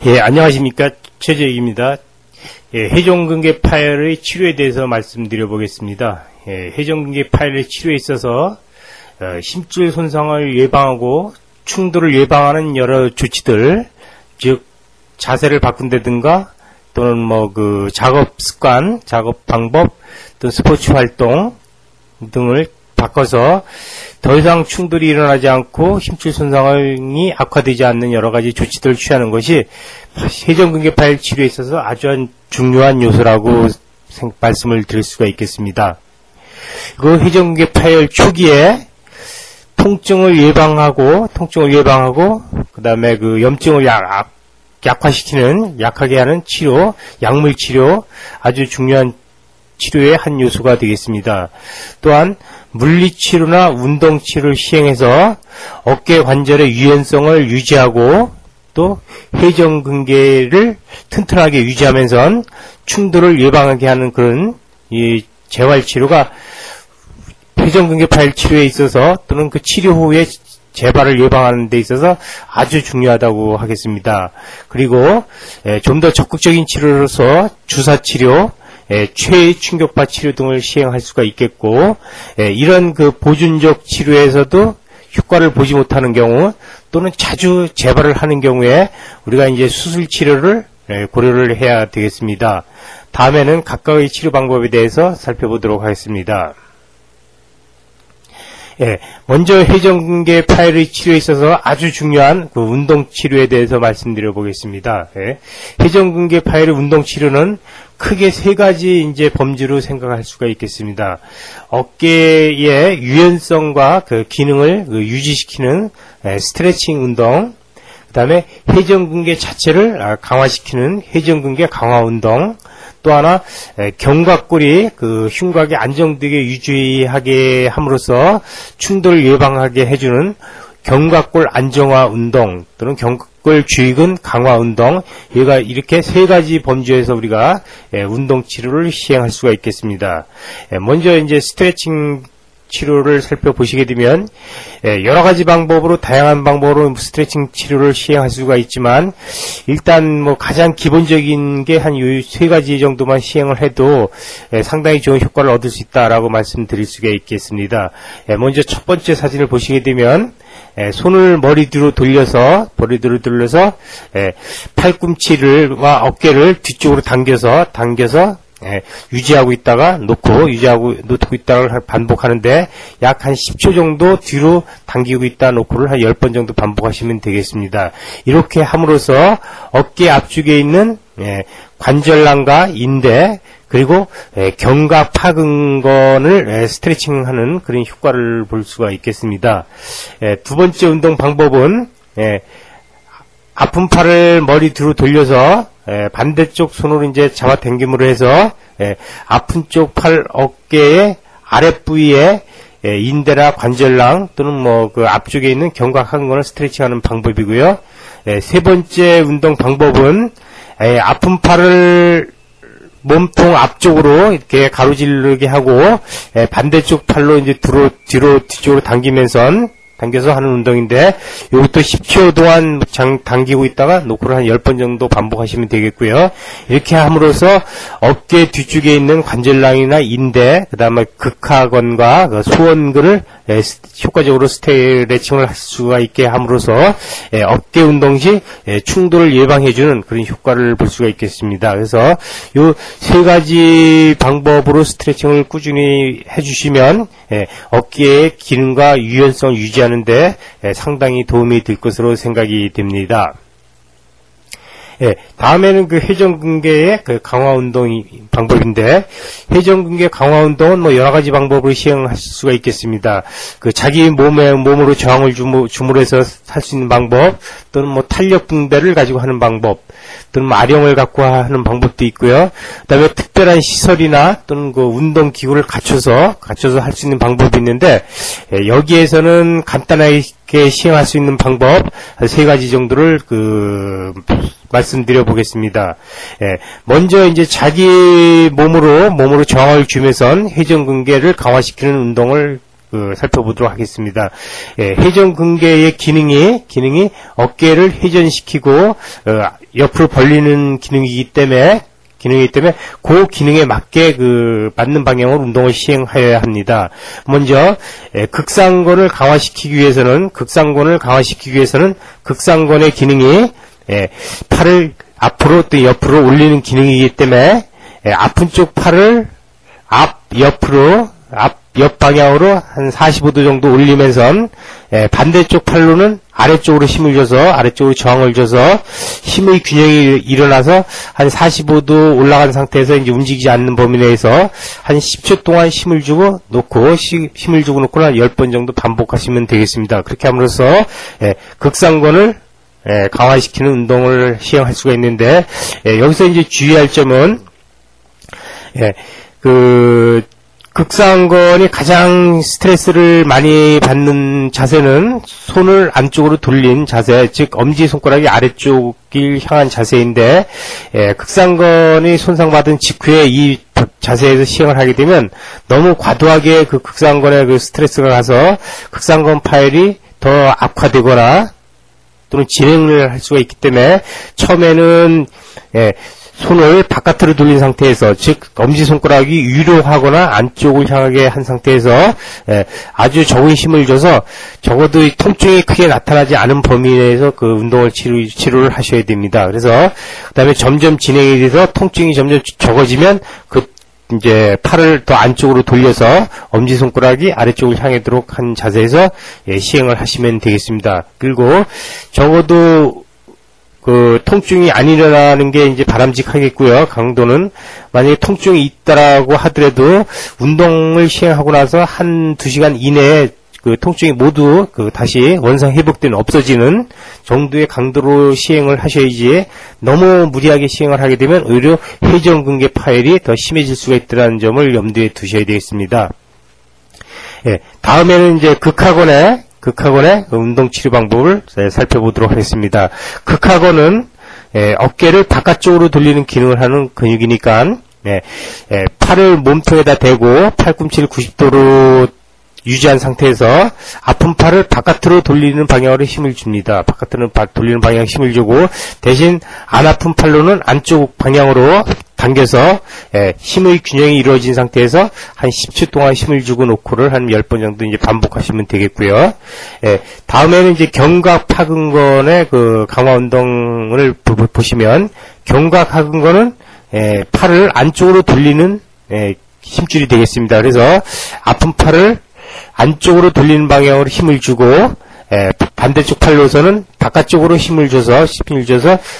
예, 안녕하십니까. 최재익입니다. 예, 회전근개 파열의 치료에 대해서 말씀드려 보겠습니다. 예, 회전근개 파열의 치료에 있어서 심줄 손상을 예방하고 충돌을 예방하는 여러 조치들, 즉 자세를 바꾼다든가 또는 작업 습관, 작업 방법, 또 스포츠 활동 등을 바꿔서 더 이상 충돌이 일어나지 않고 힘줄 손상이 악화되지 않는 여러 가지 조치들을 취하는 것이 회전근개 파열 치료에 있어서 아주 중요한 요소라고 말씀을 드릴 수가 있겠습니다. 그 회전근개 파열 초기에 통증을 예방하고 그 다음에 그 염증을 약하게 하는 치료, 약물 치료, 아주 중요한 치료의 한 요소가 되겠습니다. 또한 물리치료나 운동치료를 시행해서 어깨 관절의 유연성을 유지하고 또 회전근개를 튼튼하게 유지하면서 충돌을 예방하게 하는 그런 이 재활치료가 회전근개 파열 치료에 있어서 또는 그 치료 후에 재발을 예방하는 데 있어서 아주 중요하다고 하겠습니다. 그리고 좀 더 적극적인 치료로서 주사치료, 최충격파 치료 등을 시행할 수가 있겠고, 이런 그 보존적 치료에서도 효과를 보지 못하는 경우 또는 자주 재발을 하는 경우에 우리가 이제 수술 치료를 고려를 해야 되겠습니다. 다음에는 각각의 치료 방법에 대해서 살펴보도록 하겠습니다. 먼저 회전근개 파열의 치료에 있어서 아주 중요한 그 운동 치료에 대해서 말씀드려 보겠습니다. 회전근개 파열의 운동 치료는 크게 세 가지 이제 범주로 생각할 수가 있겠습니다. 어깨의 유연성과 그 기능을 유지시키는 스트레칭 운동, 그 다음에 회전근개 자체를 강화시키는 회전근개 강화 운동, 또 하나 견갑골이 그 흉곽이 안정되게 유지하게 함으로써 충돌을 예방하게 해주는 견갑골 안정화 운동 또는 견갑골 주익근 강화 운동, 얘가 이렇게 세 가지 범주에서 우리가 운동 치료를 시행할 수가 있겠습니다. 먼저 이제 스트레칭 치료를 살펴보시게 되면 여러 가지 방법으로 다양한 방법으로 스트레칭 치료를 시행할 수가 있지만 일단 가장 기본적인 게 한 세 가지 정도만 시행을 해도 상당히 좋은 효과를 얻을 수 있다라고 말씀드릴 수가 있겠습니다. 먼저 첫 번째 사진을 보시게 되면 손을 머리 뒤로 돌려서 팔꿈치와 어깨를 뒤쪽으로 당겨서 유지하고 있다가 놓고 있다가 반복하는데 약 한 10초 정도 뒤로 당기고 있다 놓고를 한 10번 정도 반복하시면 되겠습니다. 이렇게 함으로써 어깨 앞쪽에 있는 관절낭과 인대 그리고 견갑 하근건을 스트레칭하는 그런 효과를 볼 수가 있겠습니다. 두 번째 운동 방법은 아픈 팔을 머리 뒤로 돌려서 반대쪽 손으로 이제 잡아당김으로 해서 아픈 쪽 팔 어깨의 아랫부위에 인대나 관절낭 또는 그 앞쪽에 있는 견갑 하근건을 스트레칭하는 방법이고요. 세 번째 운동 방법은 아픈 팔을 몸통 앞쪽으로 이렇게 가로지르게 하고 반대쪽 팔로 이제 뒤쪽으로 당겨서 하는 운동인데 이것도 10초 동안 당기고 있다가 놓고를 한 10번 정도 반복하시면 되겠고요. 이렇게 함으로써 어깨 뒤쪽에 있는 관절낭이나 인대, 그 다음에 극하근과 그 소원근을 효과적으로 스트레칭을 할 수가 있게 함으로써 어깨 운동 시 충돌을 예방해주는 그런 효과를 볼 수가 있겠습니다. 그래서 이 세 가지 방법으로 스트레칭을 꾸준히 해주시면 어깨의 기능과 유연성을 유지하는데 상당히 도움이 될 것으로 생각이 됩니다. 다음에는 그 회전근개의 그 강화 운동 방법인데, 회전근개 강화 운동은 여러 가지 방법으로 시행할 수가 있겠습니다. 그 자기 몸으로 저항을 줌으로 해서 할 수 있는 방법, 또는 탄력 붕대를 가지고 하는 방법, 또는 아령을 갖고 하는 방법도 있고요. 그다음에 특별한 시설이나 또는 그 운동 기구를 갖춰서 할 수 있는 방법이 있는데, 여기에서는 간단하게 시행할 수 있는 방법 세 가지 정도를 말씀드려 보겠습니다. 먼저 이제 자기 몸으로 저항을 주면서 회전근개를 강화시키는 운동을 살펴보도록 하겠습니다. 회전근개의 기능이 어깨를 회전시키고 옆으로 벌리는 기능이기 때문에 그 기능에 맞게 맞는 방향으로 운동을 시행하여야 합니다. 먼저 극상권을 강화시키기 위해서는 극상권의 기능이 팔을 앞으로 또 옆으로 올리는 기능이기 때문에 아픈 쪽 팔을 옆 방향으로 한 45도 정도 올리면서 반대쪽 팔로는 아래쪽으로 힘을 줘서 아래쪽으로 저항을 줘서 힘의 균형이 일어나서 한 45도 올라간 상태에서 이제 움직이지 않는 범위 내에서 한 10초 동안 힘을 주고 놓고 힘을 주고 놓고 한 10번 정도 반복하시면 되겠습니다. 그렇게 함으로써 극상권을 강화시키는 운동을 시행할 수가 있는데 여기서 이제 주의할 점은 극상권이 가장 스트레스를 많이 받는 자세는 손을 안쪽으로 돌린 자세, 즉 엄지손가락이 아래쪽을 향한 자세인데 극상권이 손상받은 직후에 이 자세에서 시행을 하게 되면 너무 과도하게 극상권에 스트레스가 가서 극상권 파열이 더 악화되거나 또는 진행을 할 수가 있기 때문에 처음에는 손을 바깥으로 돌린 상태에서, 즉 엄지손가락이 위로 하거나 안쪽을 향하게 한 상태에서 아주 적은 힘을 줘서 적어도 통증이 크게 나타나지 않은 범위 내에서 운동을 치료를 하셔야 됩니다. 그래서 그 다음에 점점 진행이 돼서 통증이 점점 적어지면 이제 팔을 더 안쪽으로 돌려서 엄지손가락이 아래쪽을 향하도록 한 자세에서 시행을 하시면 되겠습니다. 그리고 적어도 통증이 안 일어나는 게 이제 바람직하겠고요. 강도는 만약에 통증이 있다라고 하더라도 운동을 시행하고 나서 한 2시간 이내에 통증이 모두 다시 원상 회복된 없어지는 정도의 강도로 시행을 하셔야지 너무 무리하게 시행을 하게 되면 오히려 회전근개 파열이 더 심해질 수가 있다는 점을 염두에 두셔야 되겠습니다. 다음에는 이제 극하권의 운동 치료 방법을 살펴보도록 하겠습니다. 극하권은 어깨를 바깥쪽으로 돌리는 기능을 하는 근육이니까 팔을 몸통에다 대고 팔꿈치를 90도로 유지한 상태에서 아픈 팔을 바깥으로 돌리는 방향으로 힘을 줍니다. 바깥으로 돌리는 방향 힘을 주고 대신 안 아픈 팔로는 안쪽 방향으로 당겨서 힘의 균형이 이루어진 상태에서 한 10초 동안 힘을 주고 놓고를 한 10번 정도 이제 반복하시면 되겠고요. 다음에는 이제 견갑하근건의 강화 운동을 보시면 견갑하근건은 팔을 안쪽으로 돌리는 힘줄이 되겠습니다. 그래서 아픈 팔을 안쪽으로 돌리는 방향으로 힘을 주고 반대쪽 팔로서는 바깥쪽으로 힘을 줘서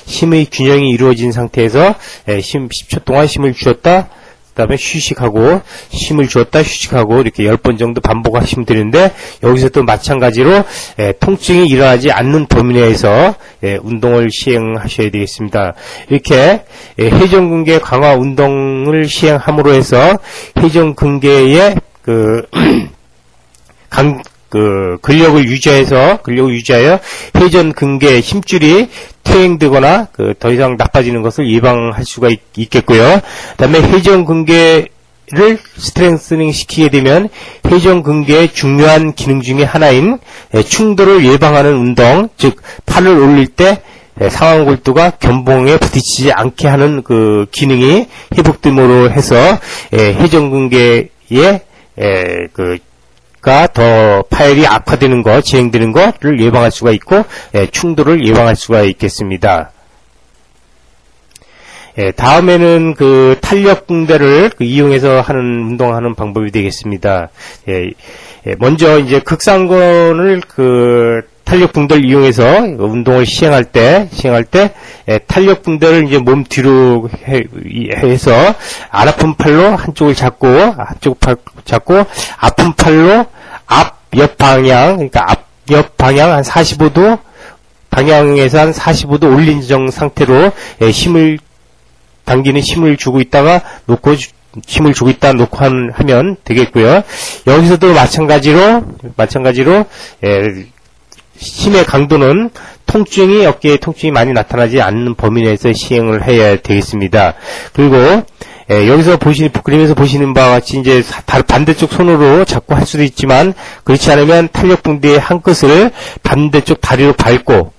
힘의 균형이 이루어진 상태에서 10초 동안 힘을 주었다 그 다음에 휴식하고 힘을 주었다 휴식하고 이렇게 10번 정도 반복하시면 되는데 여기서 또 마찬가지로 통증이 일어나지 않는 범위 내에서 운동을 시행하셔야 되겠습니다. 이렇게 회전근개 강화 운동을 시행함으로 해서 회전근개의 근력을 유지하여 회전근개 힘줄이 퇴행되거나 더 이상 나빠지는 것을 예방할 수가 있겠고요. 그다음에 회전근개를 스트렝스닝 시키게 되면 회전근개의 중요한 기능 중에 하나인 충돌을 예방하는 운동, 즉 팔을 올릴 때 상완골두가 견봉에 부딪히지 않게 하는 기능이 회복됨으로 해서 회전근개의 더 파열이 악화되는 것, 진행되는 것을 예방할 수가 있고 충돌을 예방할 수가 있겠습니다. 다음에는 탄력붕대를 이용해서 운동하는 방법이 되겠습니다. 먼저 이제 극상권을 탄력붕대를 이용해서 운동을 시행할 때 탄력붕대를 이제 몸 뒤로 해서 안 아픈 팔로 한쪽을 잡고 아픈 팔로 옆 방향, 그러니까 옆 방향 한 45도 방향에서 한 45도 올린 상태로 당기는 힘을 주고 있다가 놓고 하면 되겠고요. 여기서도 마찬가지로 힘의 강도는 어깨에 통증이 많이 나타나지 않는 범위 내에서 시행을 해야 되겠습니다. 그리고 여기서 그림에서 보시는 바와 같이 이제 반대쪽 손으로 잡고 할 수도 있지만, 그렇지 않으면 탄력 붕대의 한 끝을 반대쪽 다리로 밟고